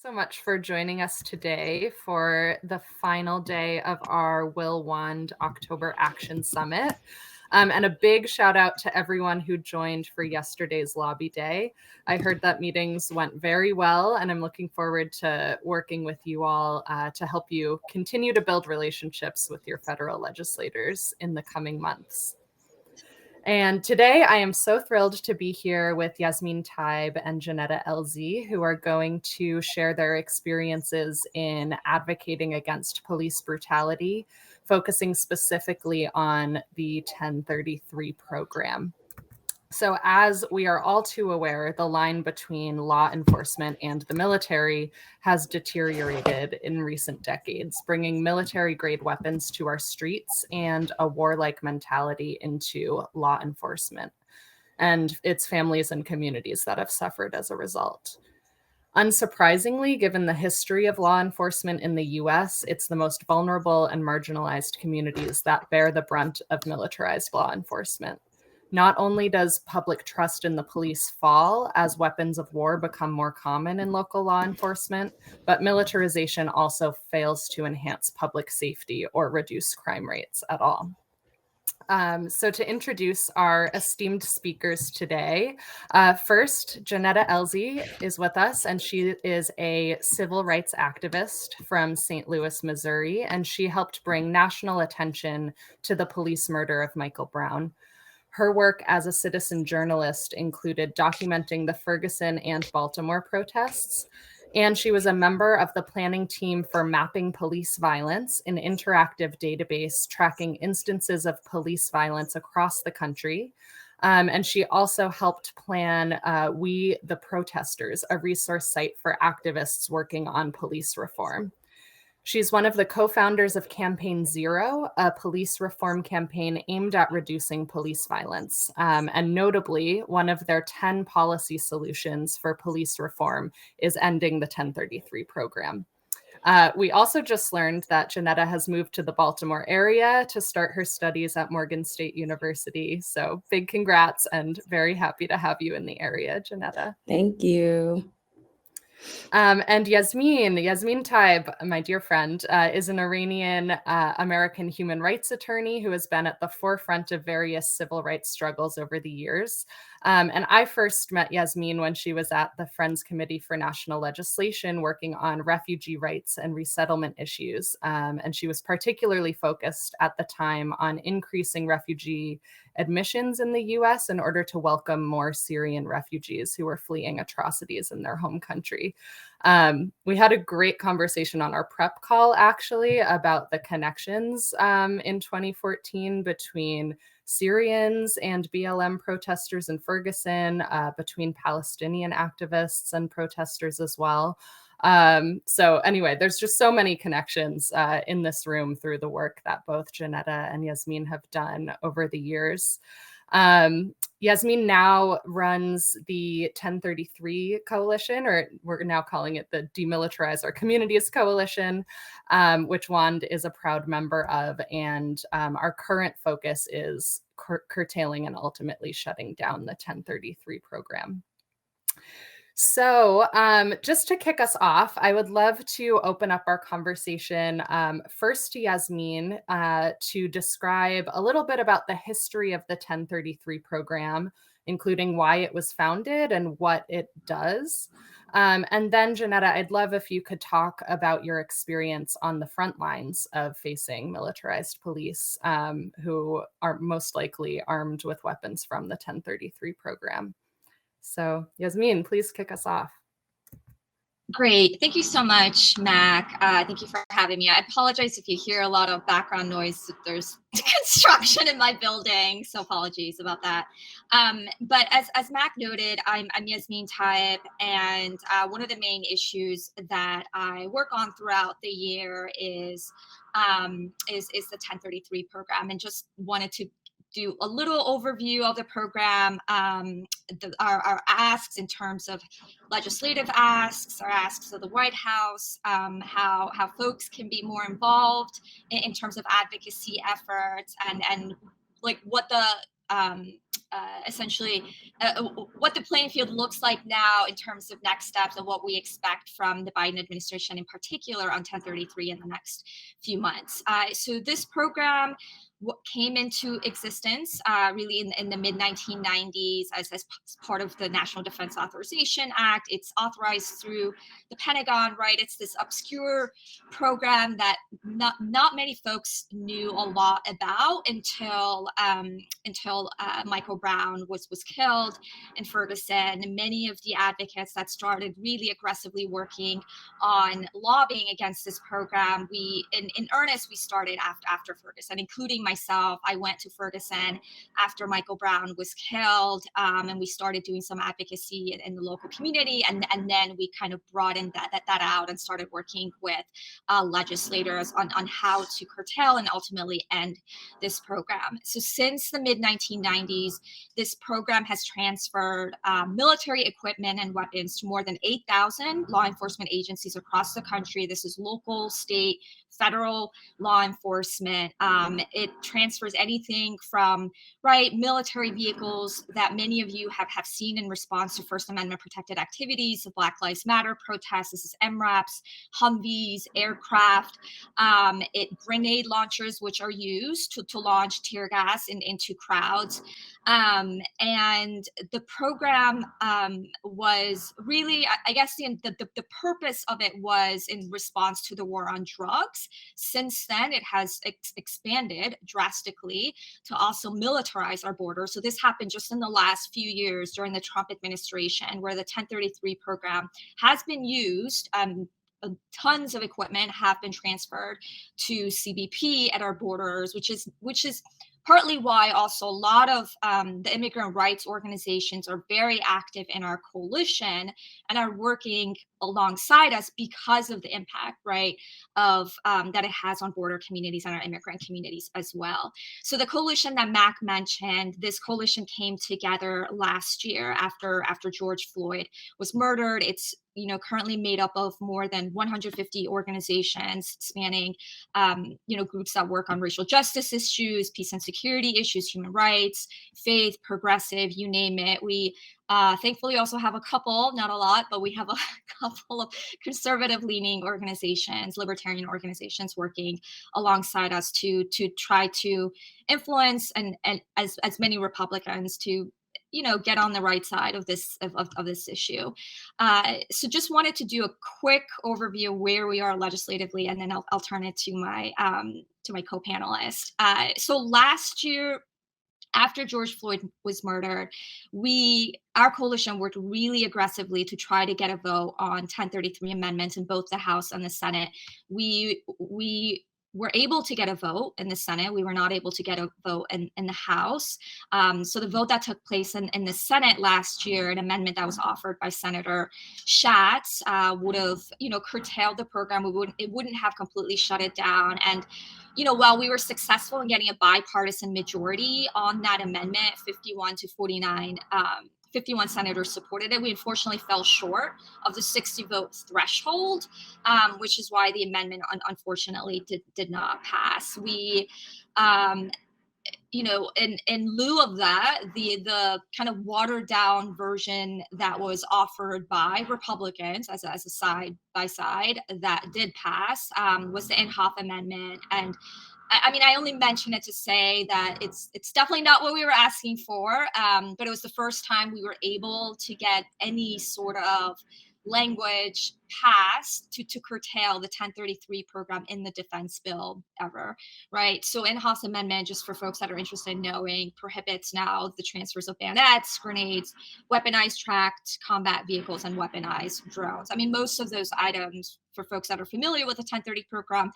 So much for joining us today for the final day of our Will Wand October Action Summit. And a big shout out to everyone who joined for yesterday's lobby day. I heard that meetings went very well, and I'm looking forward to working with you all to help you continue to build relationships with your federal legislators in the coming months. And today I am so thrilled to be here with Yasmin Taib and Johnetta Elzie, who are going to share their experiences in advocating against police brutality, focusing specifically on the 1033 program. So, as we are all too aware, the line between law enforcement and the military has deteriorated in recent decades, bringing military-grade weapons to our streets and a warlike mentality into law enforcement. And it's families and communities that have suffered as a result. Unsurprisingly, given the history of law enforcement in the US, it's the most vulnerable and marginalized communities that bear the brunt of militarized law enforcement. Not only does public trust in the police fall as weapons of war become more common in local law enforcement, but militarization also fails to enhance public safety or reduce crime rates at all. So to introduce our esteemed speakers today, first, Johnetta Elzie is with us, and she is a civil rights activist from St. Louis, Missouri, and she helped bring national attention to the police murder of Michael Brown. Her work as a citizen journalist included documenting the Ferguson and Baltimore protests, and she was a member of the planning team for Mapping Police Violence, an interactive database tracking instances of police violence across the country. And she also helped plan We the Protestors, a resource site for activists working on police reform. She's one of the co-founders of Campaign Zero, a police reform campaign aimed at reducing police violence. And notably, one of their 10 policy solutions for police reform is ending the 1033 program. We also just learned that Johnetta has moved to the Baltimore area to start her studies at Morgan State University. So big congrats, and very happy to have you in the area, Johnetta. Thank you. And Yasmin Taib, my dear friend, is an Iranian American human rights attorney who has been at the forefront of various civil rights struggles over the years. And I first met Yasmin when she was at the Friends Committee for National Legislation working on refugee rights and resettlement issues. And she was particularly focused at the time on increasing refugee admissions in the US in order to welcome more Syrian refugees who were fleeing atrocities in their home country. We had a great conversation on our prep call, actually, about the connections in 2014 between Syrians and BLM protesters in Ferguson, between Palestinian activists and protesters as well. So anyway, there's just so many connections in this room through the work that both Johnetta and Yasmin have done over the years. Yasmin now runs the 1033 Coalition, or we're now calling it the Demilitarize Our Communities Coalition, which Wand is a proud member of. And our current focus is curtailing and ultimately shutting down the 1033 program. So just to kick us off, I would love to open up our conversation first to Yasmin to describe a little bit about the history of the 1033 program, including why it was founded and what it does. And then, Johnetta, I'd love if you could talk about your experience on the front lines of facing militarized police who are most likely armed with weapons from the 1033 program. So Yasmin, please kick us off. Great. Thank you so much, Mac. Thank you for having me. I apologize if you hear a lot of background noise. There's construction in my building, so apologies about that. But as Mac noted, I'm Yasmin Taib, and one of the main issues that I work on throughout the year is the 1033 program, and just wanted to do a little overview of the program, our asks in terms of legislative asks, our asks of the White House, how folks can be more involved in terms of advocacy efforts, and like what the essentially what the playing field looks like now in terms of next steps and what we expect from the Biden administration in particular on 1033 in the next few months. So this program came into existence really in the mid 1990s as part of the National Defense Authorization Act. It's authorized through the Pentagon, right? It's this obscure program that not many folks knew a lot about until Michael Brown was killed in Ferguson. And many of the advocates that started really aggressively working on lobbying against this program, in earnest, we started after Ferguson, including myself. I went to Ferguson after Michael Brown was killed, and we started doing some advocacy in the local community, and then we kind of broadened that out and started working with legislators on how to curtail and ultimately end this program. So since the mid 1990s, this program has transferred military equipment and weapons to more than 8,000 law enforcement agencies across the country. This is local, state, federal law enforcement. It transfers anything from military vehicles that many of you have seen in response to First Amendment protected activities, the Black Lives Matter protests. This is MRAPs, Humvees, aircraft, grenade launchers, which are used to launch tear gas into crowds. And the program was really, I guess the purpose of it was in response to the war on drugs. Since then, it has expanded drastically to also militarize our border. So this happened just in the last few years during the Trump administration, where the 1033 program has been used. Tons of equipment have been transferred to CBP at our borders, which is partly why also a lot of the immigrant rights organizations are very active in our coalition and are working alongside us because of the impact, of that it has on border communities and our immigrant communities as well. So the coalition that Mac mentioned, this coalition came together last year after George Floyd was murdered. It's currently made up of more than 150 organizations spanning, groups that work on racial justice issues, peace and security issues, human rights, faith, progressive, you name it. We thankfully also have a couple, not a lot, but we have a couple of conservative leaning organizations, libertarian organizations working alongside us to try to influence and as many Republicans to get on the right side of this issue. So just wanted to do a quick overview of where we are legislatively, and then I'll turn it to my co-panelist. So last year, after George Floyd was murdered, our coalition worked really aggressively to try to get a vote on 1033 amendments in both the House and the Senate. We were able to get a vote in the Senate. We were not able to get a vote in the House. So the vote that took place in the Senate last year, an amendment that was offered by Senator Schatz, would have, curtailed the program. It wouldn't have completely shut it down. And, while we were successful in getting a bipartisan majority on that amendment, 51 to 49, 51 senators supported it. We unfortunately fell short of the 60 vote threshold, which is why the amendment unfortunately did not pass. We, in lieu of that, the kind of watered down version that was offered by Republicans as a side by side that did pass was the Inhofe Amendment. And I only mention it to say that it's definitely not what we were asking for, but it was the first time we were able to get any sort of language passed to curtail the 1033 program in the defense bill ever, right? So Inhofe's amendment, just for folks that are interested in knowing, prohibits now the transfers of bayonets, grenades, weaponized tracked combat vehicles, and weaponized drones. Most of those items, for folks that are familiar with the 1030 program,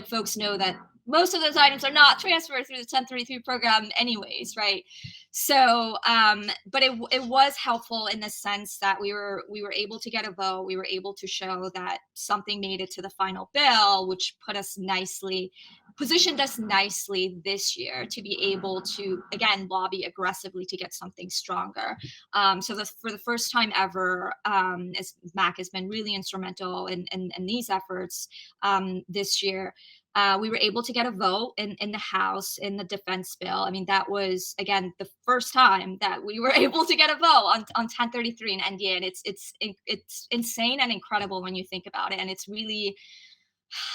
folks know that most of those items are not transferred through the 1033 program anyways, right? So, but it was helpful in the sense that we were able to get a vote. We were able to show that something made it to the final bill, which positioned us nicely this year to be able to, again, lobby aggressively to get something stronger. So for the first time ever, as Mac has been really instrumental in these efforts this year, We were able to get a vote in the House in the defense bill. I mean, that was, again, the first time that we were able to get a vote on 1033 and NDA. And it's insane and incredible when you think about it. And it's really,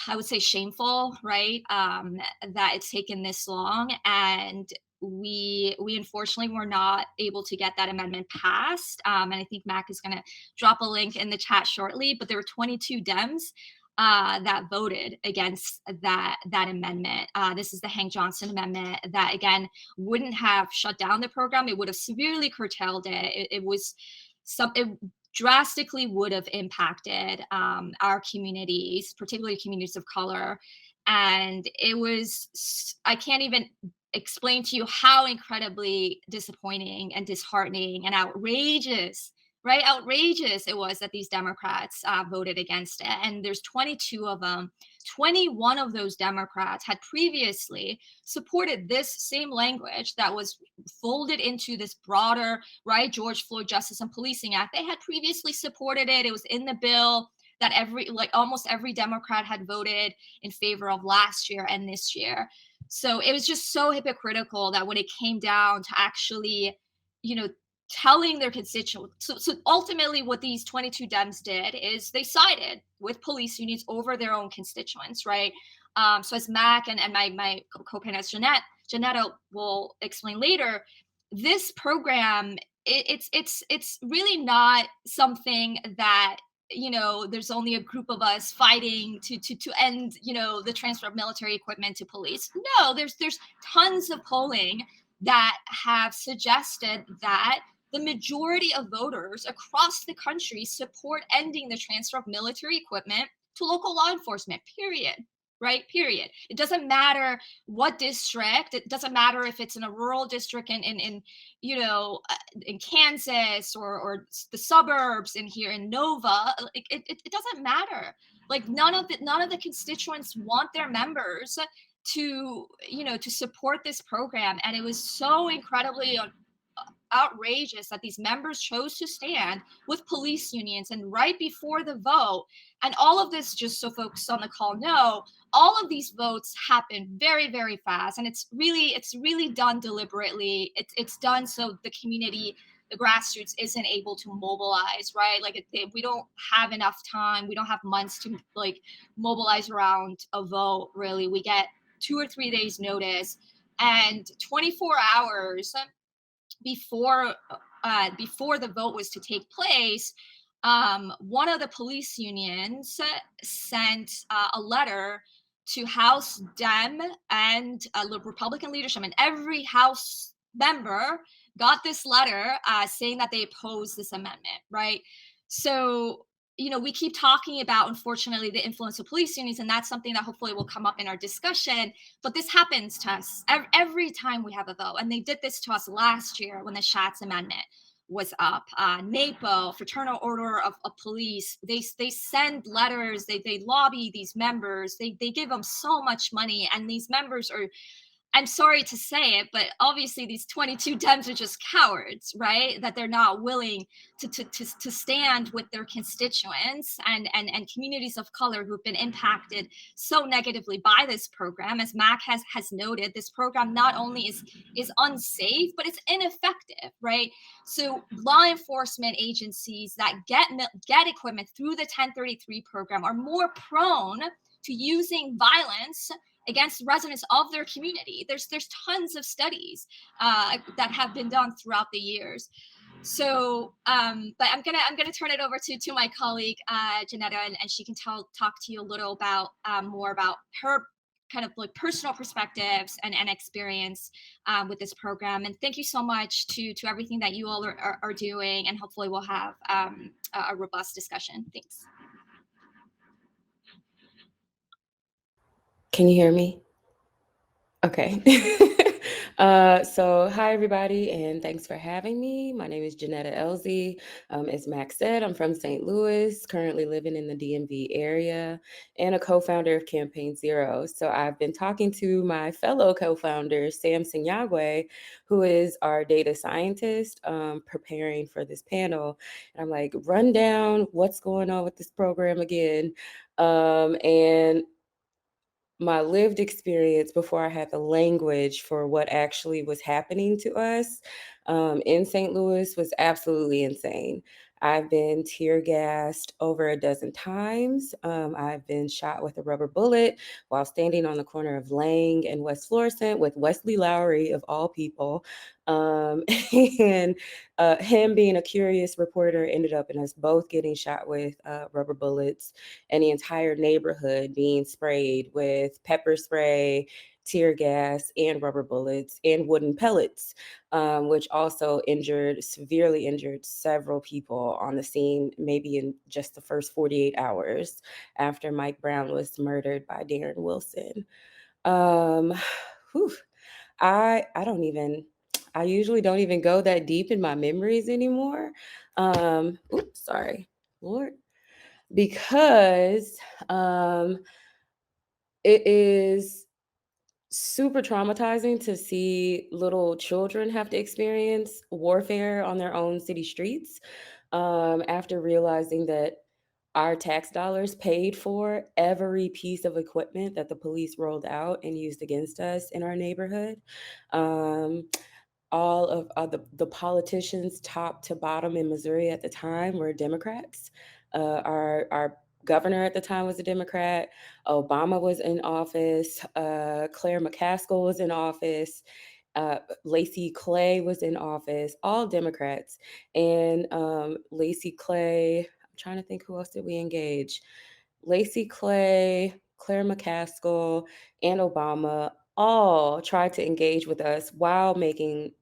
I would say, shameful, right? That it's taken this long. And we unfortunately were not able to get that amendment passed. And I think Mac is going to drop a link in the chat shortly. But there were 22 Dems that voted against that amendment. This is the Hank Johnson amendment that, again, wouldn't have shut down the program. It would have severely curtailed it. It drastically would have impacted our communities, particularly communities of color. And it was, I can't even explain to you how incredibly disappointing and disheartening and outrageous, right? Outrageous it was that these Democrats voted against it. And there's 22 of them. 21 of those Democrats had previously supported this same language that was folded into this broader, right, George Floyd Justice and Policing Act. They had previously supported it. It was in the bill that almost every Democrat had voted in favor of last year and this year. So it was just so hypocritical that when it came down to actually, telling their constituents. So ultimately what these 22 Dems did is they sided with police unions over their own constituents, right? So as Mac and my co-panelist Johnetta will explain later, this program, it's really not something that, there's only a group of us fighting to end, the transfer of military equipment to police. No, there's tons of polling that have suggested that the majority of voters across the country support ending the transfer of military equipment to local law enforcement, period. Right? Period. It doesn't matter what district. It doesn't matter if it's in a rural district in Kansas or the suburbs in here in Nova. It doesn't matter. Like none of the constituents want their members to support this program. And it was so incredibly outrageous that these members chose to stand with police unions and right before the vote. And all of this, just so folks on the call know, all of these votes happen very, very fast. And it's really done deliberately. It's done so the community, the grassroots, isn't able to mobilize, right? Like we don't have enough time. We don't have months to mobilize around a vote, really. We get 2 or 3 days notice, and 24 hours before the vote was to take place, one of the police unions sent a letter to House Dem and Republican leadership, and every House member got this letter saying that they oppose this amendment, right? So we keep talking about, unfortunately, the influence of police unions, and that's something that hopefully will come up in our discussion. But this happens to us every time we have a vote. And they did this to us last year when the Schatz Amendment was up. NAPO, Fraternal Order of Police, they send letters, they lobby these members, they give them so much money, and these members are, I'm sorry to say it, but obviously these 22 Dems are just cowards, right? That they're not willing to stand with their constituents and communities of color who've been impacted so negatively by this program. As Mac has noted, this program not only is unsafe, but it's ineffective, right? So law enforcement agencies that get equipment through the 1033 program are more prone to using violence against residents of their community. There's tons of studies that have been done throughout the years. So, but I'm gonna turn it over to my colleague Johnetta, and she can talk to you a little about more about her kind of like personal perspectives and experience with this program. And thank you so much to everything that you all are doing, and hopefully we'll have a robust discussion. Thanks. Can you hear me? Okay. So hi, everybody, and thanks for having me. My name is Johnetta Elzie. As Max said, I'm from St. Louis, currently living in the DMV area, and a co-founder of Campaign Zero. So I've been talking to my fellow co-founder, Sam Sinyagwe, who is our data scientist, preparing for this panel. And I'm like, run down what's going on with this program again. And my lived experience before I had the language for what actually was happening to us in St. Louis was absolutely insane. I've been tear gassed over a dozen times. I've been shot with a rubber bullet while standing on the corner of Lang and West Florissant with Wesley Lowery, of all people. Um, and him being a curious reporter ended up in us both getting shot with rubber bullets, and the entire neighborhood being sprayed with pepper spray, tear gas, and rubber bullets and wooden pellets, which also severely injured several people on the scene, maybe in just the first 48 hours after Mike Brown was murdered by Darren Wilson. Um, whew, I don't even, I usually don't even go that deep in my memories anymore. Oops, sorry, Lord, because um, it is super traumatizing to see little children have to experience warfare on their own city streets, after realizing that our tax dollars paid for every piece of equipment that the police rolled out and used against us in our neighborhood. Um, all of the politicians, top to bottom in Missouri at the time, were Democrats. Our governor at the time was a Democrat. Obama was in office. Claire McCaskill was in office. Lacey Clay was in office. All Democrats. And Lacey Clay. I'm trying to think, who else did we engage? Lacey Clay, Claire McCaskill, and Obama all tried to engage with us while making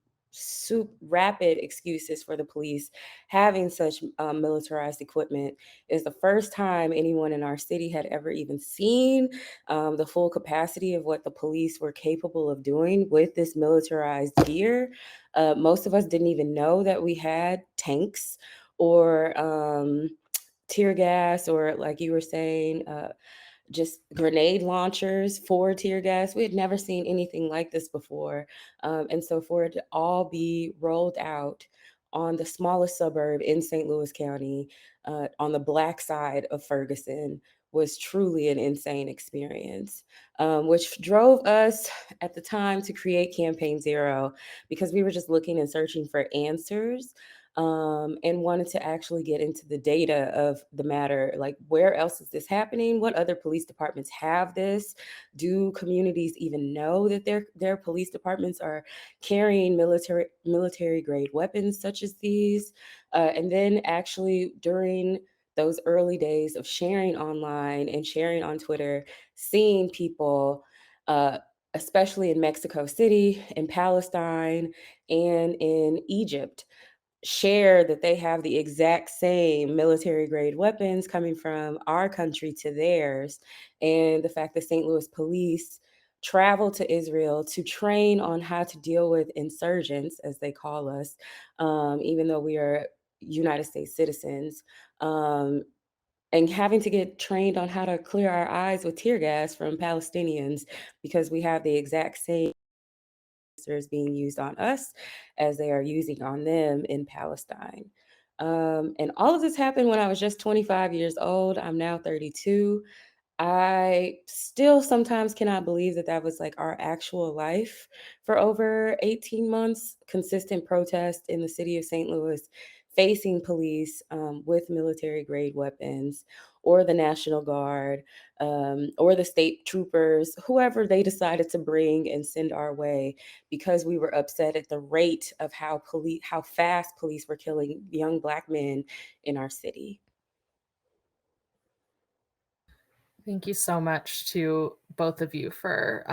rapid excuses for the police having such militarized equipment. Is the first time anyone in our city had ever even seen the full capacity of what the police were capable of doing with this militarized gear. Most of us didn't even know that we had tanks or tear gas, or like you were saying, just grenade launchers for tear gas. We had never seen anything like this before. And so for it to all be rolled out on the smallest suburb in St. Louis County, on the Black side of Ferguson, was truly an insane experience, which drove us at the time to create Campaign Zero, because we were just looking and searching for answers, and wanted to actually get into the data of the matter. Like, where else is this happening? What other police departments have this? Do communities even know that their police departments are carrying military grade weapons such as these? And then actually during those early days of sharing online and sharing on Twitter, seeing people, especially in Mexico City, in Palestine, and in Egypt, share that they have the exact same military grade weapons coming from our country to theirs. And the fact that St. Louis police travel to Israel to train on how to deal with insurgents, as they call us, even though we are United States citizens, um, and having to get trained on how to clear our eyes with tear gas from Palestinians, because we have the exact same being used on us as they are using on them in Palestine. And all of this happened when I was just 25 years old. I'm now 32. I still sometimes cannot believe that that was like our actual life for over 18 months. Consistent protest in the city of St. Louis, facing police with military grade weapons, or the National Guard, or the state troopers, whoever they decided to bring and send our way, because we were upset at the rate of how fast police were killing young Black men in our city. Thank you so much to both of you for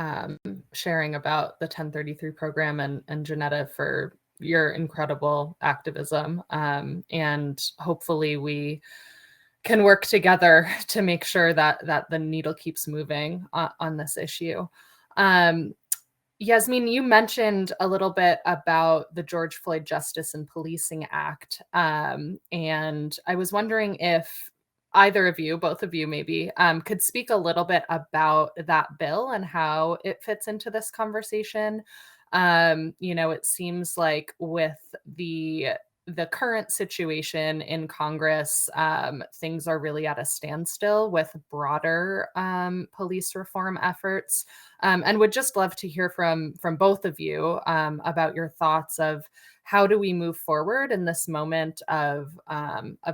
sharing about the 1033 program, and Johnetta for your incredible activism. And hopefully we can work together to make sure that the needle keeps moving on this issue. Yasmin, you mentioned a little bit about the George Floyd Justice and Policing Act. And I was wondering if either of you, both of you maybe, could speak a little bit about that bill and how it fits into this conversation. It seems like with the the current situation in Congress, things are really at a standstill with broader police reform efforts, and would just love to hear from both of you about your thoughts of how do we move forward in this moment of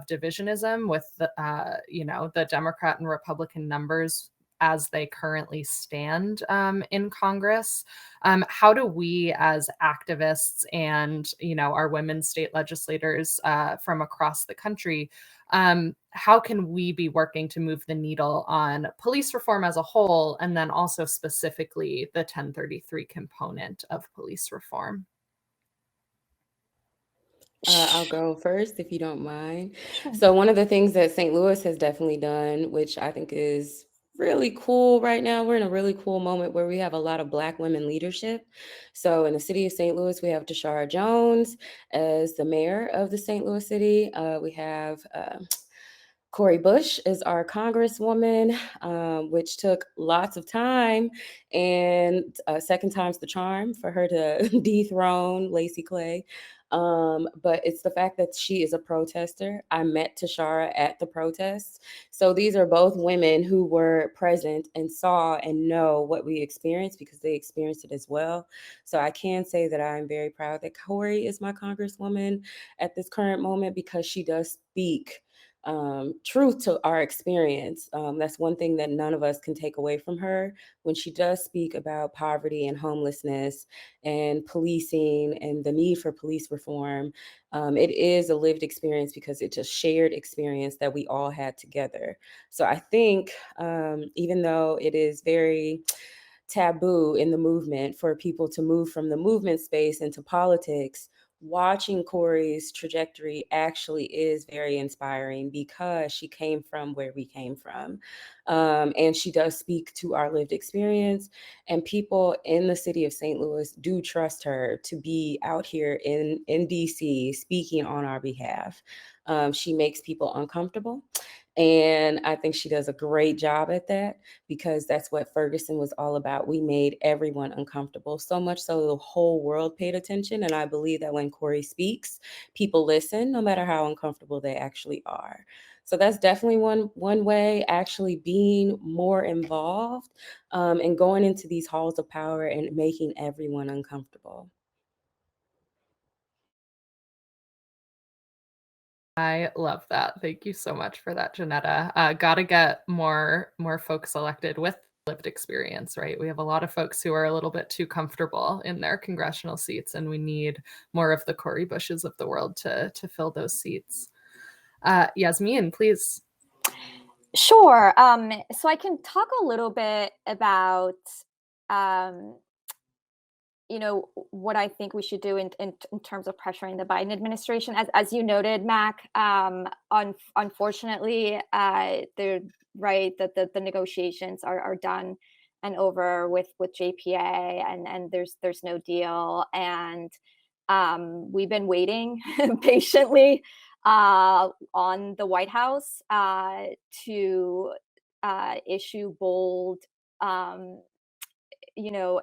divisionism with the Democrat and Republican numbers as they currently stand in Congress. How do we as activists and, our women state legislators from across the country, how can we be working to move the needle on police reform as a whole, and then also specifically the 1033 component of police reform? I'll go first if you don't mind. Sure. So, one of the things that St. Louis has definitely done, which I think is really cool right now, we're in a really cool moment where we have a lot of Black women leadership. So, in the city of St. Louis, we have Tashara Jones as the mayor of the St. Louis city. We have Cori Bush is our congresswoman, which took lots of time, and second time's the charm for her to dethrone Lacey Clay. But it's the fact that she is a protester. I met Tashara at the protests. So these are both women who were present and saw and know what we experienced because they experienced it as well. So I can say that I'm very proud that Cori is my congresswoman at this current moment because she does speak truth to our experience. That's one thing that none of us can take away from her when she does speak about poverty and homelessness and policing and the need for police reform. It is a lived experience because it's a shared experience that we all had together. So I think even though it is very taboo in the movement for people to move from the movement space into politics, watching Cori's trajectory actually is very inspiring because she came from where we came from. And she does speak to our lived experience. And people in the city of St. Louis do trust her to be out here in DC speaking on our behalf. She makes people uncomfortable. And I think she does a great job at that because that's what Ferguson was all about. We made everyone uncomfortable, so much so the whole world paid attention. And I believe that when Cori speaks, people listen, no matter how uncomfortable they actually are. So that's definitely one way, actually being more involved and going into these halls of power and making everyone uncomfortable. I love that. Thank you so much for that, Johnetta. Gotta get more folks elected with lived experience, right? We have a lot of folks who are a little bit too comfortable in their congressional seats, and we need more of the Cori Bushes of the world to fill those seats. Yasmin, please. Sure. So I can talk a little bit about, um, what I think we should do in terms of pressuring the Biden administration. As you noted, Mac, unfortunately, they're right that the negotiations are done and over with JPA, and there's no deal, and we've been waiting patiently on the White House to issue bold,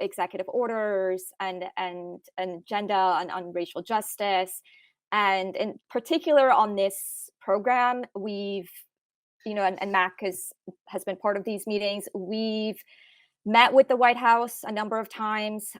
executive orders and an agenda on racial justice, and in particular on this program, we've, and Mac has been part of these meetings. We've met with the White House a number of times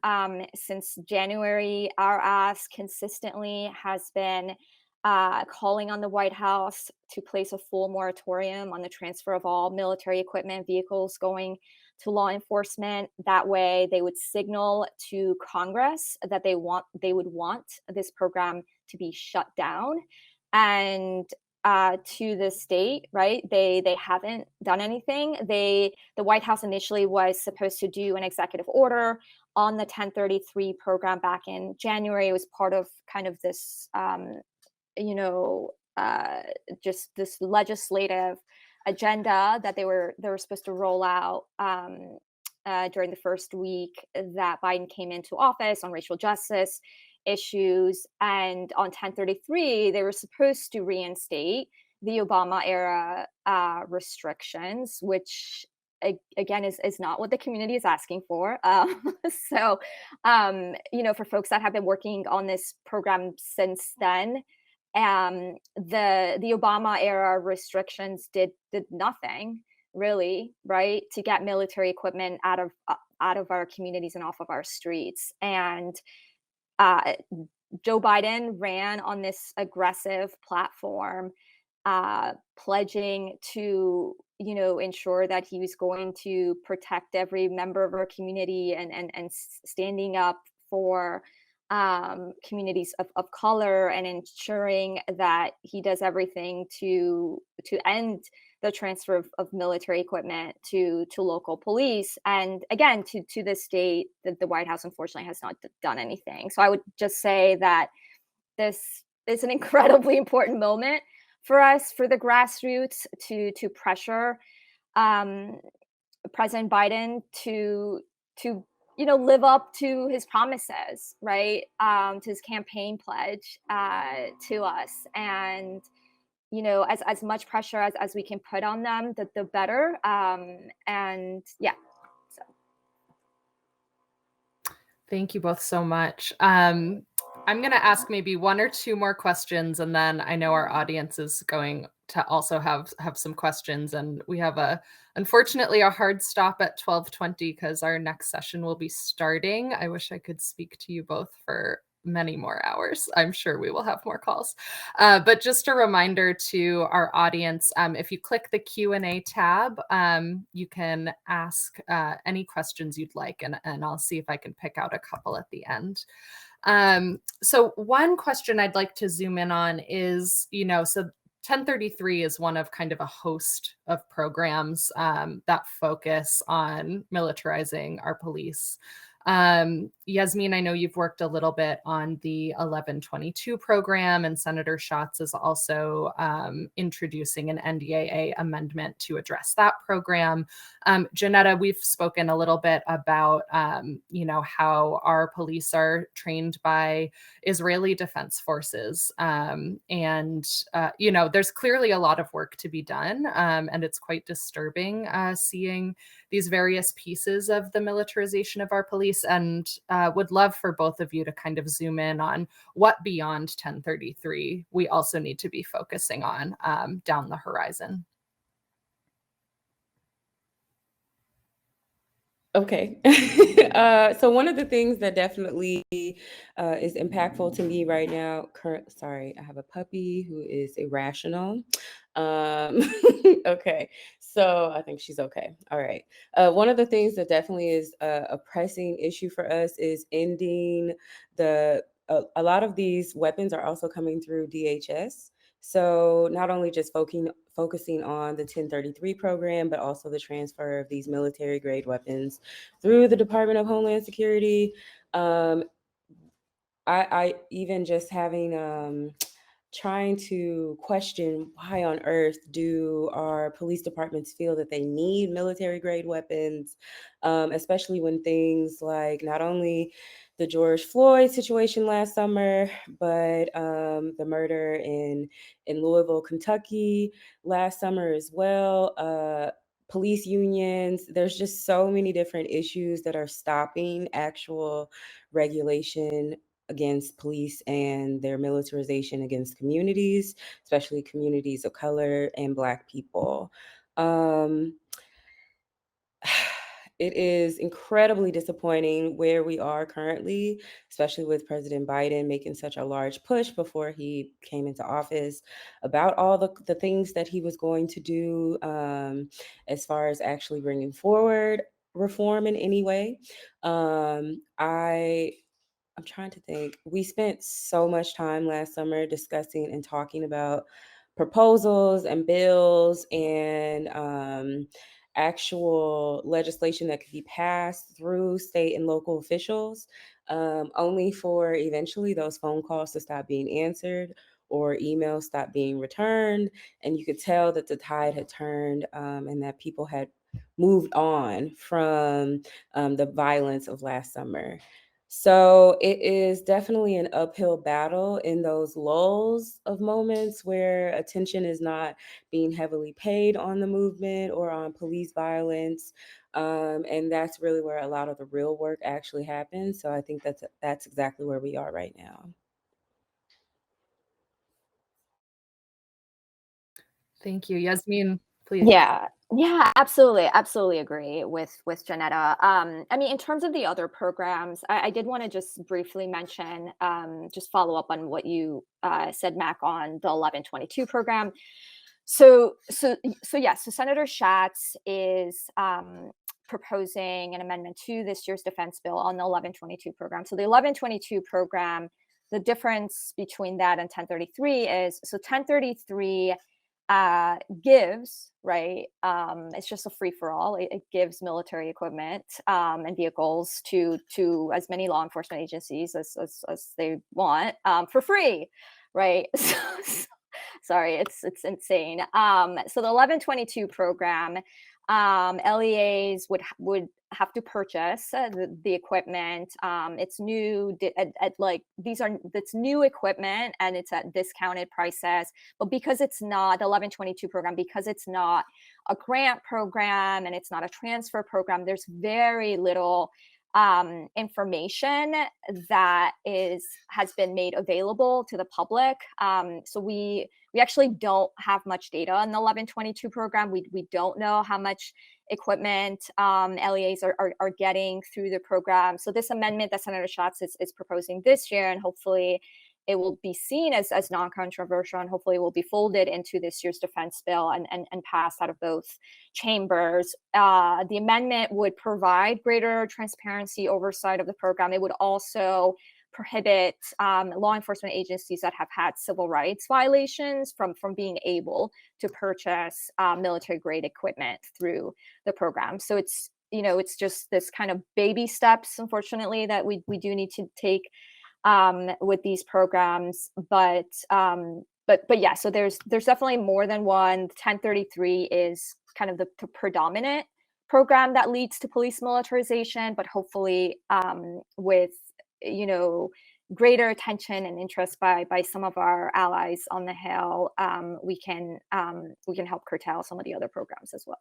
since January. Our ask consistently has been calling on the White House to place a full moratorium on the transfer of all military equipment, vehicles going to law enforcement. That way, they would signal to Congress that they would want this program to be shut down. And to the state, right? They haven't done anything. The White House initially was supposed to do an executive order on the 1033 program back in January. It was part of kind of this, just this legislative agenda that they were supposed to roll out during the first week that Biden came into office on racial justice issues. And on 1033, they were supposed to reinstate the Obama era restrictions, which again is not what the community is asking for. So, for folks that have been working on this program since then, The Obama era restrictions did nothing really, right, to get military equipment out of our communities and off of our streets. And uh, Joe Biden ran on this aggressive platform, pledging to, ensure that he was going to protect every member of our community, and standing up for communities of color, and ensuring that he does everything to end the transfer of military equipment to local police. And again, to this date, the White House unfortunately has not done anything. So I would just say that this is an incredibly important moment for us, for the grassroots, to pressure President Biden to live up to his promises, right? To his campaign pledge to us. And as much pressure as we can put on them, the better. And yeah, so. Thank you both so much. I'm going to ask maybe one or two more questions, and then I know our audience is going to also have some questions, and we have unfortunately a hard stop at 12:20 because our next session will be starting. I wish I could speak to you both for many more hours. I'm sure we will have more calls. But just a reminder to our audience, if you click the Q&A tab, you can ask any questions you'd like, and I'll see if I can pick out a couple at the end. So one question I'd like to zoom in on is, so 1033 is one of kind of a host of programs that focus on militarizing our police. Yasmin, I know you've worked a little bit on the 1122 program, and Senator Schatz is also introducing an NDAA amendment to address that program. Johnetta, we've spoken a little bit about, how our police are trained by Israeli Defense Forces. There's clearly a lot of work to be done, and it's quite disturbing seeing these various pieces of the militarization of our police, and would love for both of you to kind of zoom in on what beyond 1033 we also need to be focusing on down the horizon. Okay. So one of the things that definitely is impactful to me right now, sorry, I have a puppy who is irrational. Okay, so I think she's okay. All right. One of the things that definitely is a pressing issue for us is ending a lot of these weapons are also coming through DHS. So not only just focusing on the 1033 program, but also the transfer of these military grade weapons through the Department of Homeland Security. I even just having trying to question why on earth do our police departments feel that they need military grade weapons, especially when things like not only the George Floyd situation last summer, but the murder in Louisville, Kentucky last summer as well. Police unions, there's just so many different issues that are stopping actual regulation against police and their militarization against communities, especially communities of color and Black people. It is incredibly disappointing where we are currently, especially with President Biden making such a large push before he came into office about all the things that he was going to do as far as actually bringing forward reform in any way. I'm trying to think. We spent so much time last summer discussing and talking about proposals and bills and actual legislation that could be passed through state and local officials, only for eventually those phone calls to stop being answered or emails stop being returned. And you could tell that the tide had turned and that people had moved on from the violence of last summer. So it is definitely an uphill battle in those lulls of moments where attention is not being heavily paid on the movement or on police violence. And that's really where a lot of the real work actually happens. So I think that's exactly where we are right now. Thank you. Yasmin, please. Yeah, absolutely agree with Johnetta. I mean, in terms of the other programs, I did want to just briefly mention, just follow up on what you said, Mac, on the 1122 program. So Senator Schatz is proposing an amendment to this year's defense bill on the 1122 program. So the 1122 program, the difference between that and 1033 is, so 1033 gives, right, it's just a free-for-all. It gives military equipment and vehicles to as many law enforcement agencies as they want for free, right? Sorry, it's insane. So the 1122 program, LEAs would have to purchase the equipment. It's new, it's new equipment, and it's at discounted prices. But because it's not the 1122 program, because it's not a grant program and it's not a transfer program, there's very little information that has been made available to the public. So we actually don't have much data on the 1122 program. We don't know how much equipment LEAs are getting through the program. So this amendment that Senator Schatz is proposing this year, and hopefully it will be seen as non-controversial, and hopefully will be folded into this year's defense bill and passed out of both chambers. The amendment would provide greater transparency oversight of the program. It would also prohibit law enforcement agencies that have had civil rights violations from being able to purchase military-grade equipment through the program. So it's just this kind of baby steps, unfortunately, that we do need to take with these programs, but yeah, so there's definitely more than one. 1033 is kind of the predominant program that leads to police militarization, but hopefully with greater attention and interest by some of our allies on the Hill, we can help curtail some of the other programs as well.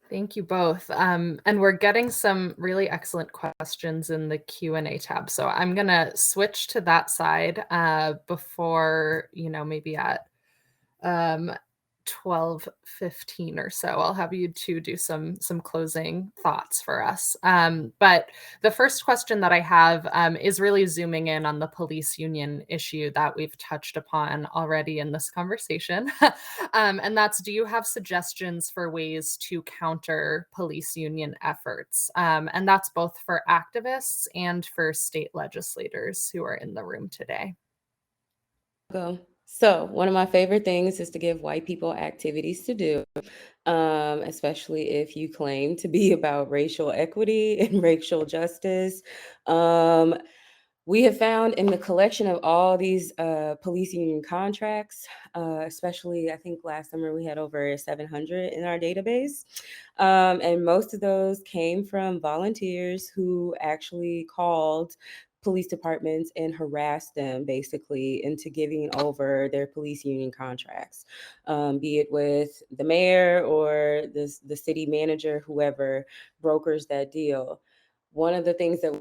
Thank you both. And we're getting some really excellent questions in the Q&A tab. So I'm going to switch to that side before, maybe at 12:15 or so. I'll have you two do some closing thoughts for us. But the first question that I have is really zooming in on the police union issue that we've touched upon already in this conversation. And that's, do you have suggestions for ways to counter police union efforts? And that's both for activists and for state legislators who are in the room today. Go. So one of my favorite things is to give white people activities to do, especially if you claim to be about racial equity and racial justice. We have found in the collection of all these police union contracts, especially I think last summer we had over 700 in our database. And most of those came from volunteers who actually called police departments and harassed them basically into giving over their police union contracts, be it with the mayor or the city manager, whoever brokers that deal. One of the things that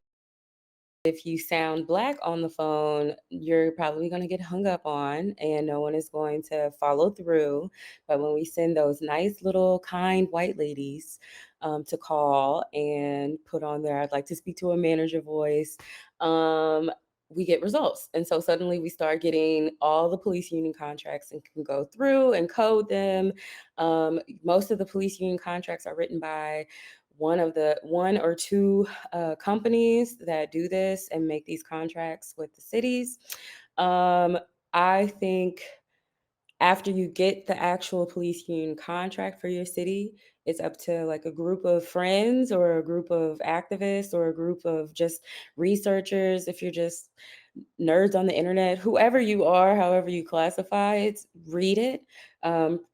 if you sound Black on the phone, you're probably going to get hung up on and no one is going to follow through. But when we send those nice little kind white ladies to call and put on there, I'd like to speak to a manager voice, we get results. And so suddenly we start getting all the police union contracts and can go through and code them. Most of the police union contracts are written by one or two companies that do this and make these contracts with the cities. I think after you get the actual police union contract for your city, it's up to like a group of friends or a group of activists or a group of just researchers. If you're just nerds on the internet, whoever you are, however you classify it, read it,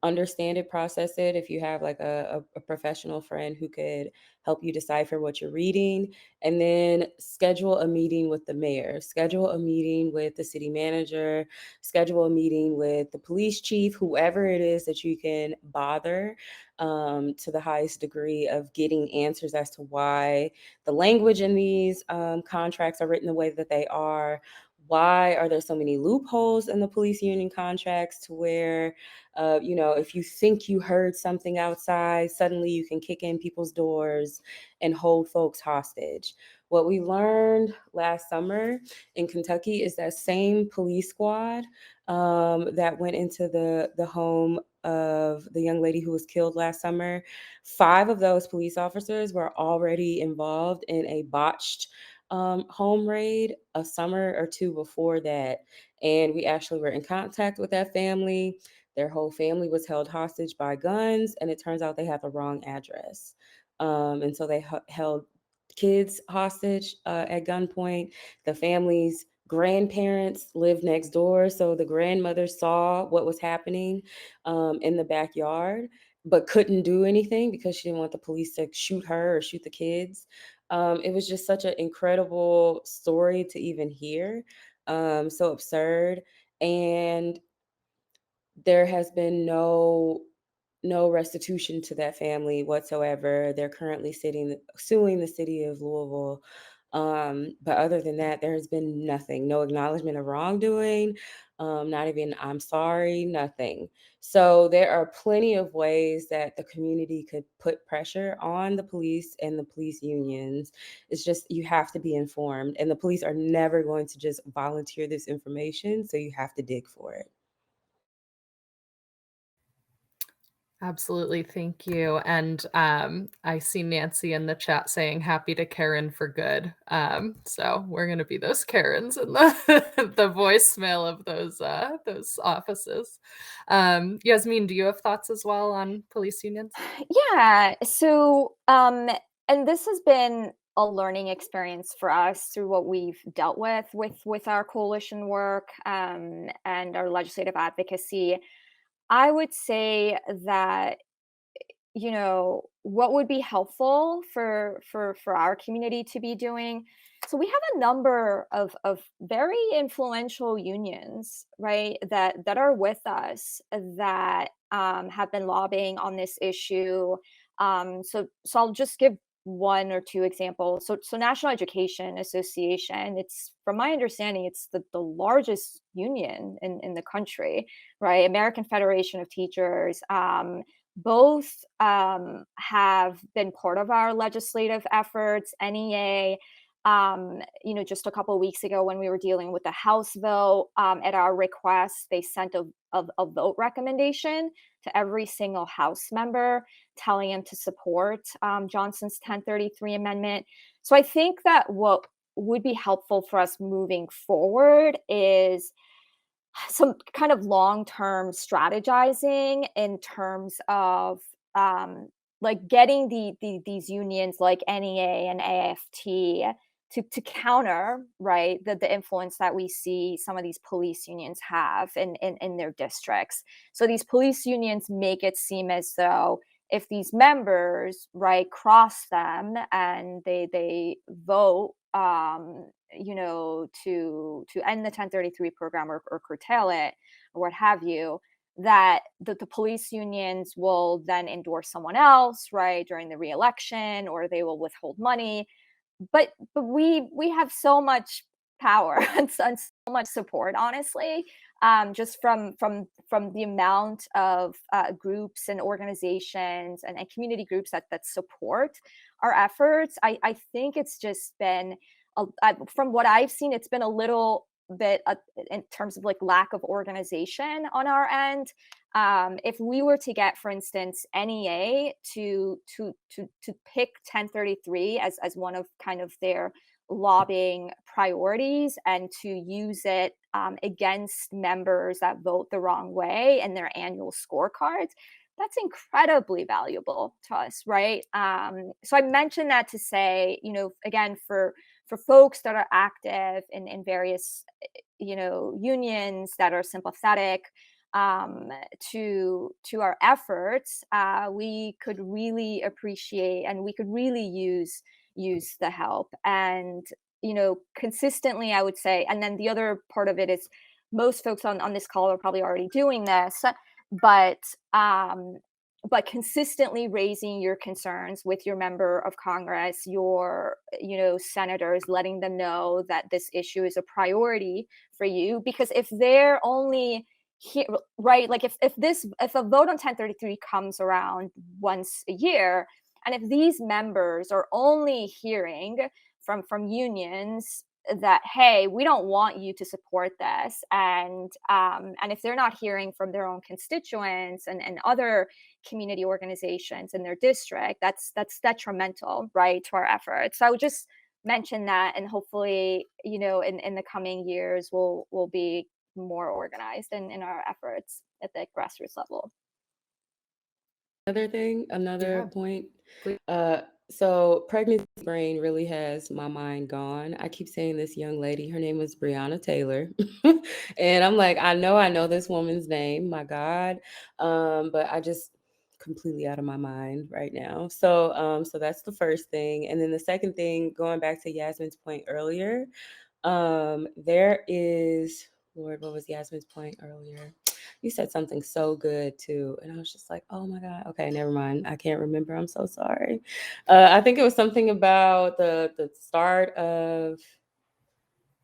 understand it, process it. If you have like a professional friend who could help you decipher what you're reading, and then schedule a meeting with the mayor, schedule a meeting with the city manager, schedule a meeting with the police chief, whoever it is that you can bother to the highest degree of getting answers as to why the language in these contracts are written the way that they are, why are there so many loopholes in the police union contracts to where, if you think you heard something outside, suddenly you can kick in people's doors and hold folks hostage. What we learned last summer in Kentucky is that same police squad that went into the home of the young lady who was killed last summer, 5 of those police officers were already involved in a botched home raid a summer or 2 before that. And we actually were in contact with that family. Their whole family was held hostage by guns, and it turns out they had the wrong address. And so they held kids hostage at gunpoint. The family's grandparents lived next door, so the grandmother saw what was happening in the backyard, but couldn't do anything because she didn't want the police to shoot her or shoot the kids. It was just such an incredible story to even hear, so absurd. And there has been no restitution to that family whatsoever. They're currently suing the city of Louisville. But other than that, there has been nothing, no acknowledgement of wrongdoing, not even I'm sorry, nothing. So there are plenty of ways that the community could put pressure on the police and the police unions. It's just you have to be informed, and the police are never going to just volunteer this information, so you have to dig for it. Absolutely. Thank you. And I see Nancy in the chat saying happy to Karen for good. So we're going to be those Karens in the the voicemail of those offices. Yasmin, do you have thoughts as well on police unions? Yeah. So, and this has been a learning experience for us through what we've dealt with our coalition work and our legislative advocacy. I would say that what would be helpful for our community to be doing. So we have a number of very influential unions, right, that are with us that have been lobbying on this issue. So I'll just give one or two examples. So National Education Association, it's from my understanding, it's the largest union in the country, right? American Federation of Teachers. Both have been part of our legislative efforts. NEA, just a couple of weeks ago when we were dealing with the House vote, at our request, they sent a vote recommendation to every single House member telling them to support Johnson's 1033 amendment. So I think that what would be helpful for us moving forward is some kind of long-term strategizing in terms of like getting these unions like NEA and AFT to counter, right, the influence that we see some of these police unions have in their districts. So these police unions make it seem as though if these members, right, cross them and they vote to end the 1033 program or curtail it or what have you, that the police unions will then endorse someone else, right, during the reelection, or they will withhold money. But we have so much power and so much support, honestly, just from the amount of groups and organizations and community groups that support our efforts. I think it's just been from what I've seen, it's been a little bit in terms of like lack of organization on our end. If we were to get, for instance, NEA to pick 1033 as one of kind of their lobbying priorities and to use it against members that vote the wrong way in their annual scorecards, that's incredibly valuable to us, right? So I mentioned that to say, again, for folks that are active in various, unions that are sympathetic to our efforts, we could really appreciate and we could really use the help. And consistently, I would say, and then the other part of it is most folks on this call are probably already doing this, but but consistently raising your concerns with your member of Congress, your, senators, letting them know that this issue is a priority for you. Because if they're only here, right, like if a vote on 1033 comes around once a year, and if these members are only hearing from unions that, hey, we don't want you to support this, and if they're not hearing from their own constituents and other community organizations in their district, that's detrimental, right, to our efforts. So I would just mention that, and hopefully, in the coming years, we'll be more organized in our efforts at the grassroots level. Another Yeah, point. please. So pregnancy brain really has my mind gone. I keep saying this young lady, her name was Breonna Taylor. And I'm like, I know this woman's name, my God. But I just completely out of my mind right now. So that's the first thing. And then the second thing, going back to Yasmin's point earlier, there is, Lord, what was Yasmin's point earlier? You said something so good too. And I was just like, oh my God. Okay, never mind. I can't remember. I'm so sorry. I think it was something about the start of,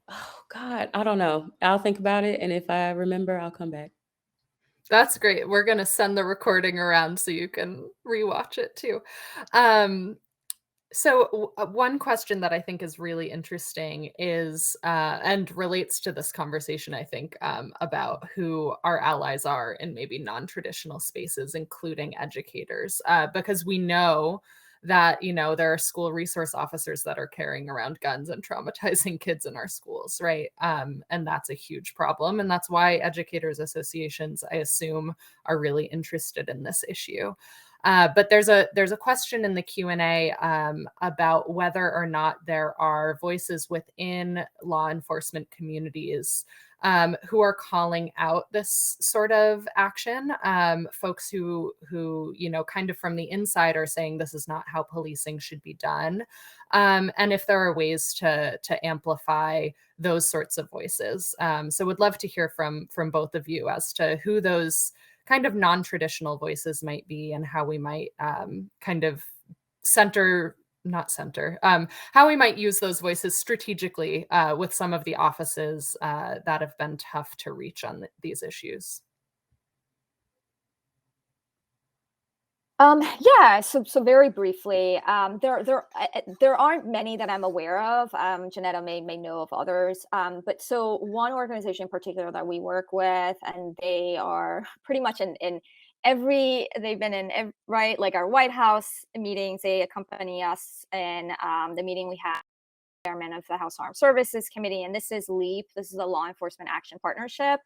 oh God, I don't know. I'll think about it. And if I remember, I'll come back. That's great. We're going to send the recording around so you can rewatch it too. So one question that I think is really interesting is, and relates to this conversation, I think, about who our allies are in maybe non-traditional spaces, including educators, because we know that, there are school resource officers that are carrying around guns and traumatizing kids in our schools, right? And that's a huge problem. And that's why educators associations, I assume, are really interested in this issue. But there's a question in the Q&A about whether or not there are voices within law enforcement communities who are calling out this sort of action. Folks who kind of from the inside are saying this is not how policing should be done, and if there are ways to amplify those sorts of voices. So would love to hear from both of you as to who those kind of non-traditional voices might be, and how we might kind of how we might use those voices strategically with some of the offices that have been tough to reach on these issues. Yeah, so very briefly, there aren't many that I'm aware of. Johnetta may know of others, but so one organization in particular that we work with, and they are pretty much they've been in right, like our White House meetings. They accompany us in the meeting we had. Chairman of the House Armed Services Committee, and this is LEAP. This is a Law Enforcement Action Partnership.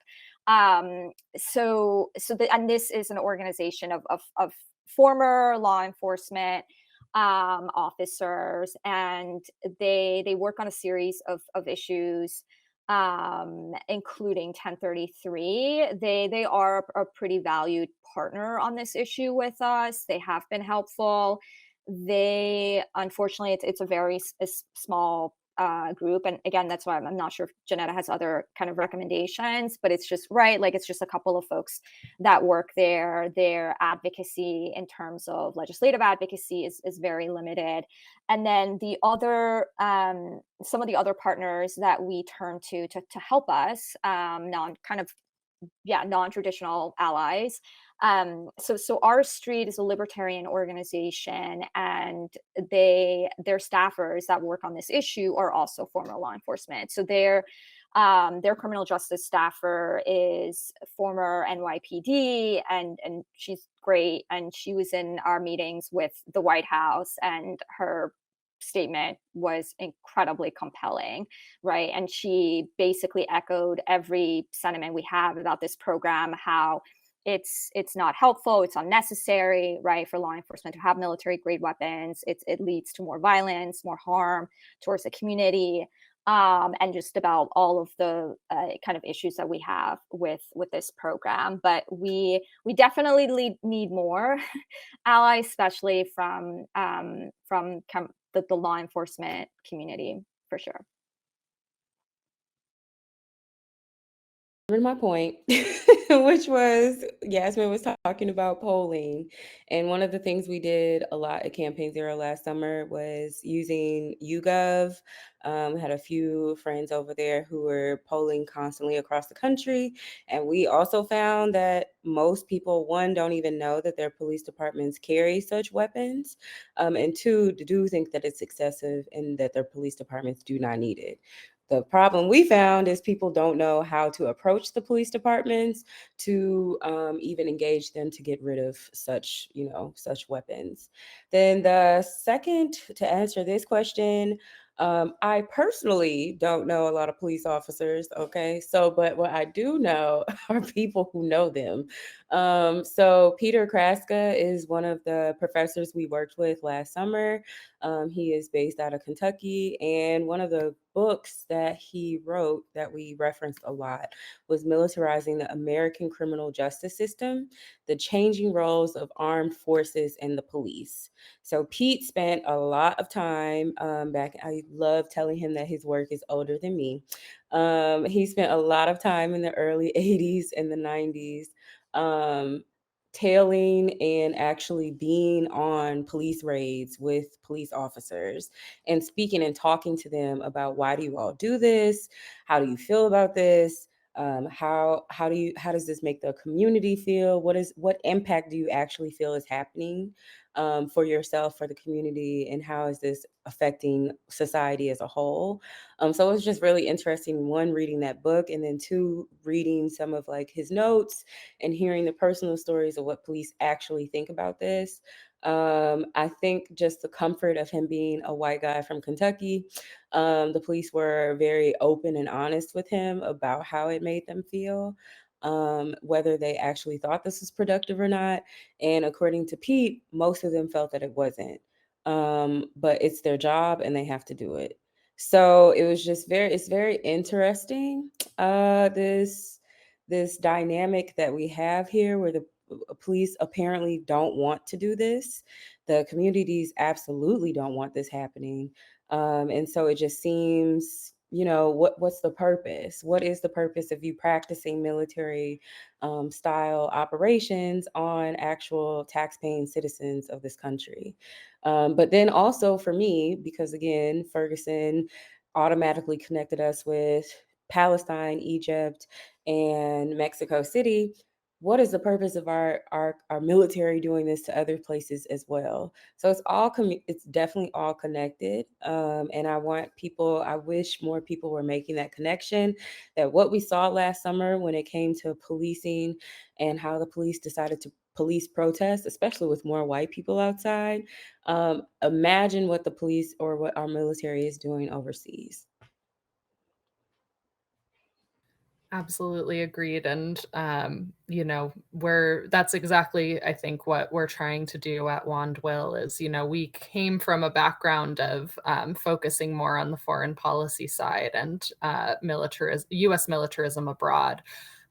And this is an organization of former law enforcement officers, and they work on a series of issues, including 1033. They are a pretty valued partner on this issue with us. They have been helpful. They, unfortunately, it's a very small group, and again, that's why I'm not sure if Johnetta has other kind of recommendations, but it's just right, like it's just a couple of folks that work there. Their advocacy in terms of legislative advocacy is very limited. And then the other some of the other partners that we turn to help us, non-traditional allies. So our street is a libertarian organization, and their staffers that work on this issue are also former law enforcement. So their criminal justice staffer is former NYPD, and she's great. And she was in our meetings with the White House, and her statement was incredibly compelling, right? And she basically echoed every sentiment we have about this program, how it's not helpful, it's unnecessary, right, for law enforcement to have military grade weapons. It leads to more violence, more harm towards the community, and just about all of the kind of issues that we have with this program. But we definitely need more allies, especially from the law enforcement community, for sure. My point, which was Yasmin was talking about polling. And one of the things we did a lot at Campaign Zero last summer was using YouGov. Had a few friends over there who were polling constantly across the country. And we also found that most people, one, don't even know that their police departments carry such weapons. And two, do think that it's excessive and that their police departments do not need it. The problem we found is people don't know how to approach the police departments to even engage them to get rid of such, such weapons. Then the second, to answer this question, I personally don't know a lot of police officers. Okay, so but what I do know are people who know them. So Peter Kraska is one of the professors we worked with last summer. He is based out of Kentucky, and one of the books that he wrote that we referenced a lot was Militarizing the American Criminal Justice System, the Changing Roles of Armed Forces and the Police. So Pete spent a lot of time back. I love telling him that his work is older than me. He spent a lot of time in the early 80s and the 90s. Tailing and actually being on police raids with police officers and speaking and talking to them about, why do you all do this? How do you feel about this? How does this make the community feel? What impact do you actually feel is happening for yourself, for the community, and how is this affecting society as a whole? So it was just really interesting, one, reading that book, and then two, reading some of like his notes and hearing the personal stories of what police actually think about this. I think just the comfort of him being a white guy from Kentucky, the police were very open and honest with him about how it made them feel, whether they actually thought this was productive or not. And according to Pete, most of them felt that it wasn't. But it's their job and they have to do it. So it was just it's very interesting, this dynamic that we have here where the police apparently don't want to do this. The communities absolutely don't want this happening. And so it just seems, what's the purpose? What is the purpose of you practicing military style operations on actual tax-paying citizens of this country? But then also for me, because again, Ferguson automatically connected us with Palestine, Egypt, and Mexico City. What is the purpose of our military doing this to other places as well? So it's definitely all connected. And I wish more people were making that connection, that what we saw last summer when it came to policing and how the police decided to police protests, especially with more white people outside. Imagine what the police or what our military is doing overseas. Absolutely agreed. And, that's exactly, I think, what we're trying to do at Wand Will is, we came from a background of focusing more on the foreign policy side and U.S. militarism abroad.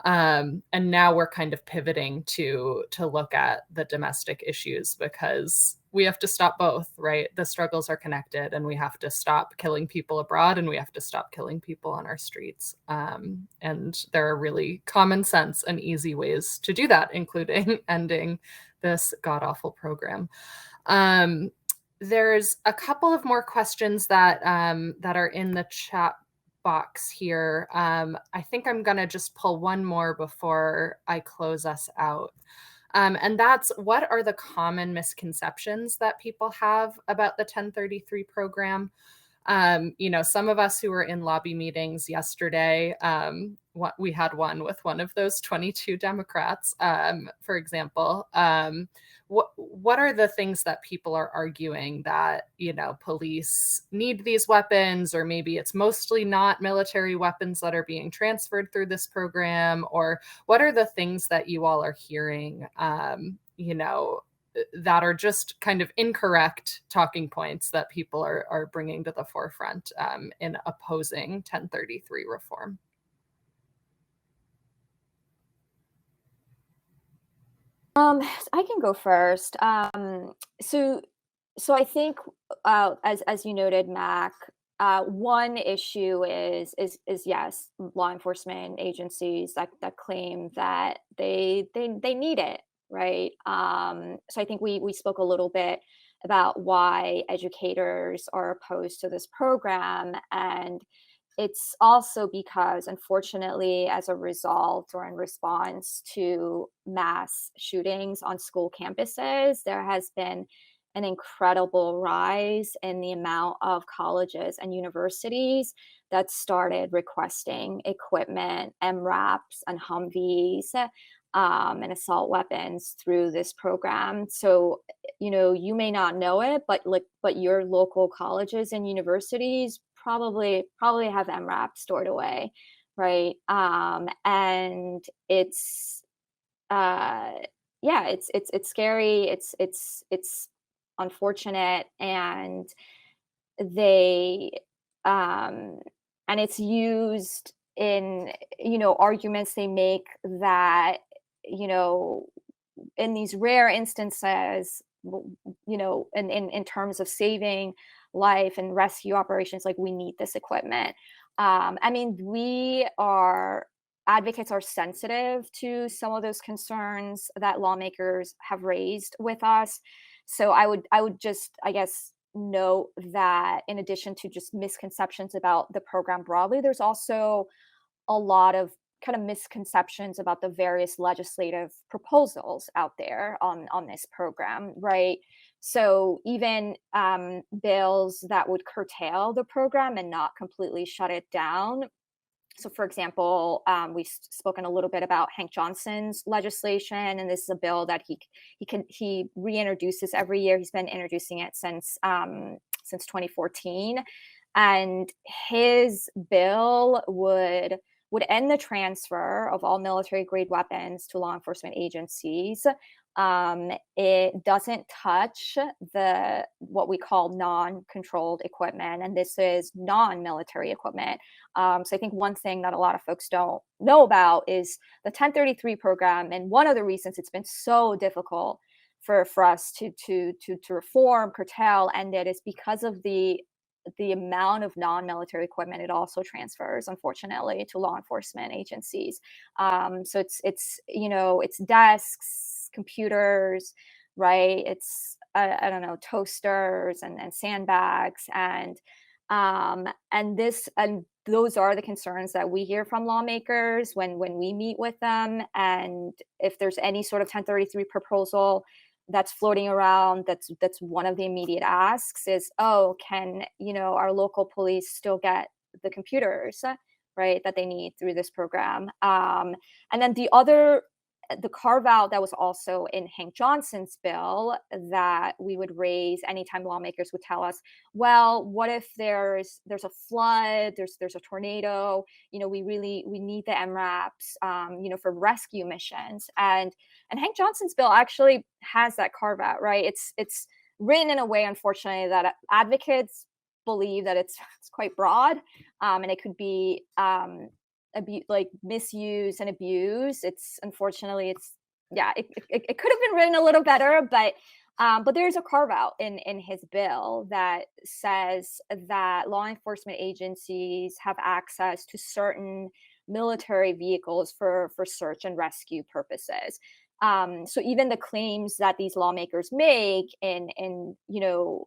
And now we're kind of pivoting to look at the domestic issues because we have to stop both, right? The struggles are connected, and we have to stop killing people abroad, and we have to stop killing people on our streets. And there are really common sense and easy ways to do that, including ending this god-awful program. There's a couple of more questions that are in the chat box here. I think I'm going to just pull one more before I close us out. And that's, what are the common misconceptions that people have about the 1033 program? Some of us who were in lobby meetings yesterday, we had one with one of those 22 Democrats, for example. What are the things that people are arguing that, police need these weapons, or maybe it's mostly not military weapons that are being transferred through this program? Or what are the things that you all are hearing, that are just kind of incorrect talking points that people are bringing to the forefront in opposing 1033 reform? I can go first. So I think, as you noted, Mac, one issue is yes, law enforcement agencies that claim that they need it, right? So I think we spoke a little bit about why educators are opposed to this program, and it's also because, unfortunately, as a result or in response to mass shootings on school campuses, there has been an incredible rise in the amount of colleges and universities that started requesting equipment, MRAPs, and Humvees, and assault weapons through this program. So, you may not know it, but your local colleges and universities probably have MRAP stored away, right? And it's yeah, it's scary. It's unfortunate, and they um and it's used in arguments they make that you know in these rare instances, in terms of saving life and rescue operations, like, we need this equipment. I mean, advocates are sensitive to some of those concerns that lawmakers have raised with us. So I would just, I guess, note that in addition to just misconceptions about the program broadly, there's also a lot of kind of misconceptions about the various legislative proposals out there on this program, right? So even bills that would curtail the program and not completely shut it down. So, for example, we've spoken a little bit about Hank Johnson's legislation, and this is a bill that he reintroduces every year. He's been introducing it since 2014, and his bill would end the transfer of all military grade weapons to law enforcement agencies. It doesn't touch what we call non-controlled equipment, and this is non-military equipment. So I think one thing that a lot of folks don't know about is the 1033 program, and one of the reasons it's been so difficult for us to reform, curtail, end it is because of the amount of non-military equipment it also transfers, unfortunately, to law enforcement agencies. So it's desks, computers, right? It's I don't know, toasters and sandbags, and those are the concerns that we hear from lawmakers when we meet with them. And if there's any sort of 1033 proposal that's floating around, that's one of the immediate asks is, oh, can our local police still get the computers, right, that they need through this program? And then the carve out that was also in Hank Johnson's bill that we would raise anytime lawmakers would tell us, well, what if there's a flood, there's a tornado, we need the MRAPs, for rescue missions. And Hank Johnson's bill actually has that carve out, right? It's written in a way, unfortunately, that advocates believe that it's quite broad, and it could be misuse and abuse. It could have been written a little better, but there's a carve out in his bill that says that law enforcement agencies have access to certain military vehicles for search and rescue purposes. So even the claims that these lawmakers make in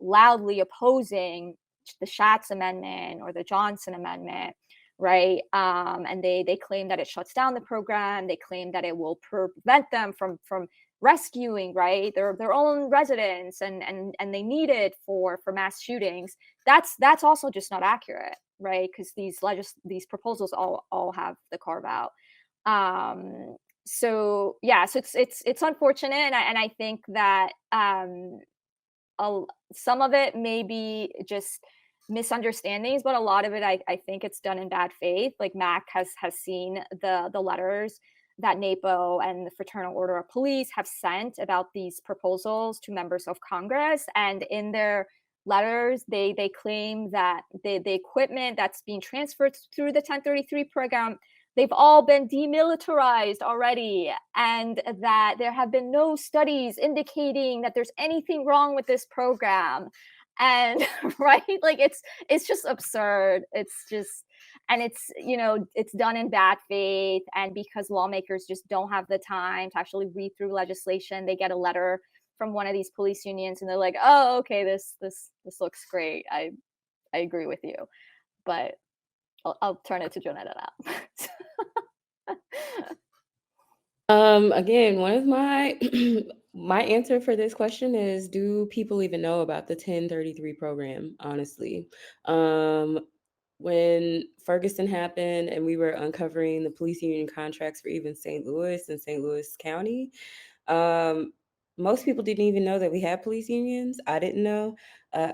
loudly opposing the Schatz Amendment or the Johnson Amendment, right? And they claim that it shuts down the program. They claim that it will prevent them from rescuing, right, their own residents, and they need it for mass shootings. That's also just not accurate, right? Because these proposals all have the carve out. So it's unfortunate, and I think that some of it may be just misunderstandings, but a lot of it, I think it's done in bad faith. Like, Mac has seen the letters that NAPO and the Fraternal Order of Police have sent about these proposals to members of Congress, and in their letters, they claim that the equipment that's being transferred through the 1033 program, they've all been demilitarized already, and that there have been no studies indicating that there's anything wrong with this program. And right, like it's just absurd. It's just, and it's, it's done in bad faith, and because lawmakers just don't have the time to actually read through legislation, they get a letter from one of these police unions and they're like, oh, okay, this looks great. I agree with you, but I'll turn it to Johnetta now. Again, one of my my answer for this question is, do people even know about the 1033 program, honestly? When Ferguson happened and we were uncovering the police union contracts for even St. Louis and St. Louis County, um, most people didn't even know that we had police unions. I didn't know.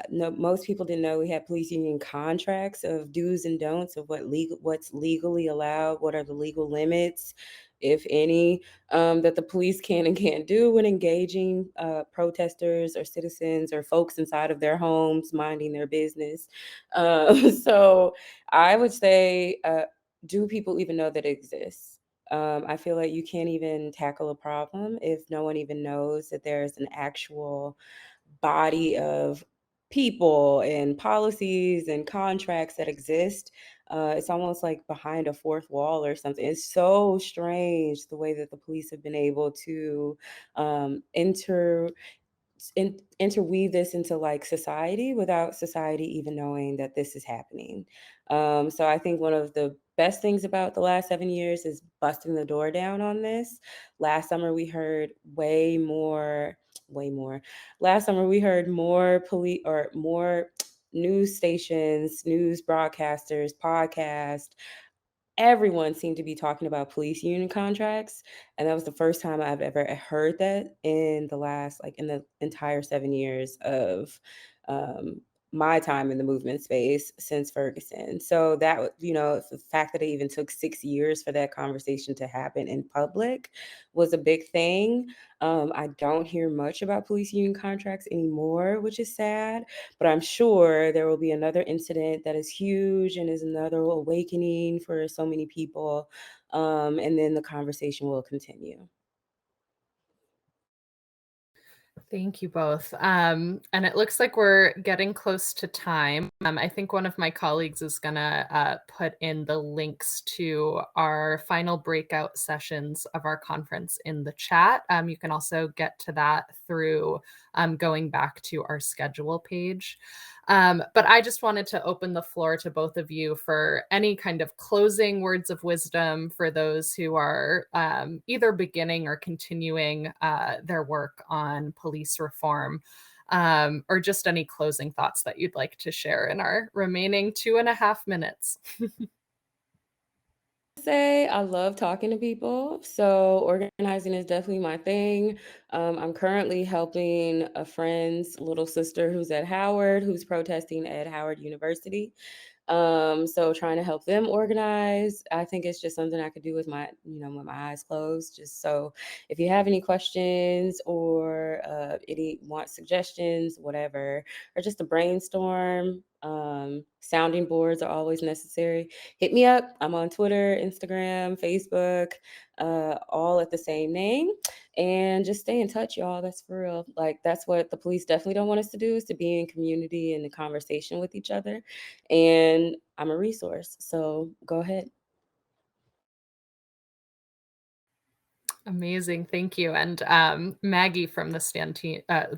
No, most people didn't know we had police union contracts of do's and don'ts of what's legally allowed, what are the legal limits, if any, that the police can and can't do when engaging protesters or citizens or folks inside of their homes minding their business. So I would say, do people even know that it exists? I feel like you can't even tackle a problem if no one even knows that there's an actual body of people and policies and contracts that exist. It's almost like behind a fourth wall or something. It's so strange the way that the police have been able to interweave this into like society without society even knowing that this is happening. So I think one of the best things about the last 7 years is busting the door down on this. Last summer we heard way more. Last summer we heard more police or more news stations, news broadcasters, podcasts, everyone seemed to be talking about police union contracts. And that was the first time I've ever heard that in the entire 7 years of um, my time in the movement space since Ferguson. So the fact that it even took 6 years for that conversation to happen in public was a big thing. I don't hear much about police union contracts anymore, which is sad. But I'm sure there will be another incident that is huge and is another awakening for so many people. And then the conversation will continue. Thank you both. And it looks like we're getting close to time. I think one of my colleagues is going to put in the links to our final breakout sessions of our conference in the chat. You can also get to that through going back to our schedule page. But I just wanted to open the floor to both of you for any kind of closing words of wisdom for those who are either beginning or continuing their work on police reform, or just any closing thoughts that you'd like to share in our remaining 2.5 minutes. Say I love talking to people, so organizing is definitely my thing. I'm currently helping a friend's little sister who's at Howard, who's protesting at Howard University. So trying to help them organize. I think it's just something I could do with with my eyes closed. Just so if you have any questions or any want suggestions, whatever, or just a brainstorm, sounding boards are always necessary. Hit me up. I'm on Twitter, Instagram, Facebook, all at the same name. And just stay in touch, y'all. That's for real. Like, that's what the police definitely don't want us to do, is to be in community and in conversation with each other. And I'm a resource. So go ahead. Amazing, thank you. And Maggie from the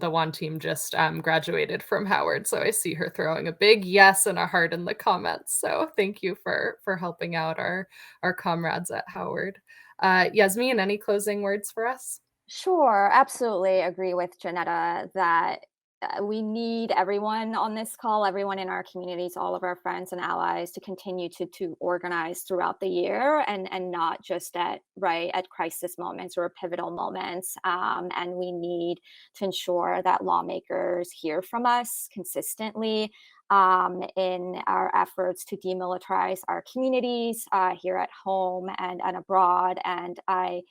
WAN team just graduated from Howard, so I see her throwing a big yes and a heart in the comments. So thank you for helping out our comrades at Howard. Yasmin, any closing words for us? Sure, absolutely agree with Johnetta that we need everyone on this call, everyone in our communities, all of our friends and allies to continue to organize throughout the year, and not just at crisis moments or pivotal moments. And we need to ensure that lawmakers hear from us consistently in our efforts to demilitarize our communities here at home and abroad. And I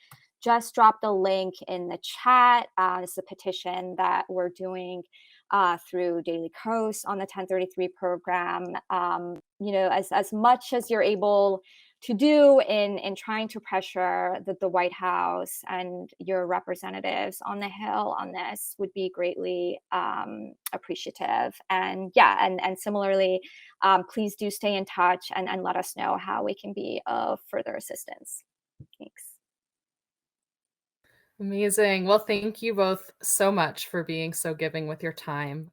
just dropped a link in the chat. It's a petition that we're doing through Daily Kos on the 1033 program. As much as you're able do in trying to pressure the White House and your representatives on the Hill on this would be greatly appreciative. And yeah, and similarly, please do stay in touch and let us know how we can be of further assistance. Thanks. Amazing. Well, thank you both so much for being so giving with your time.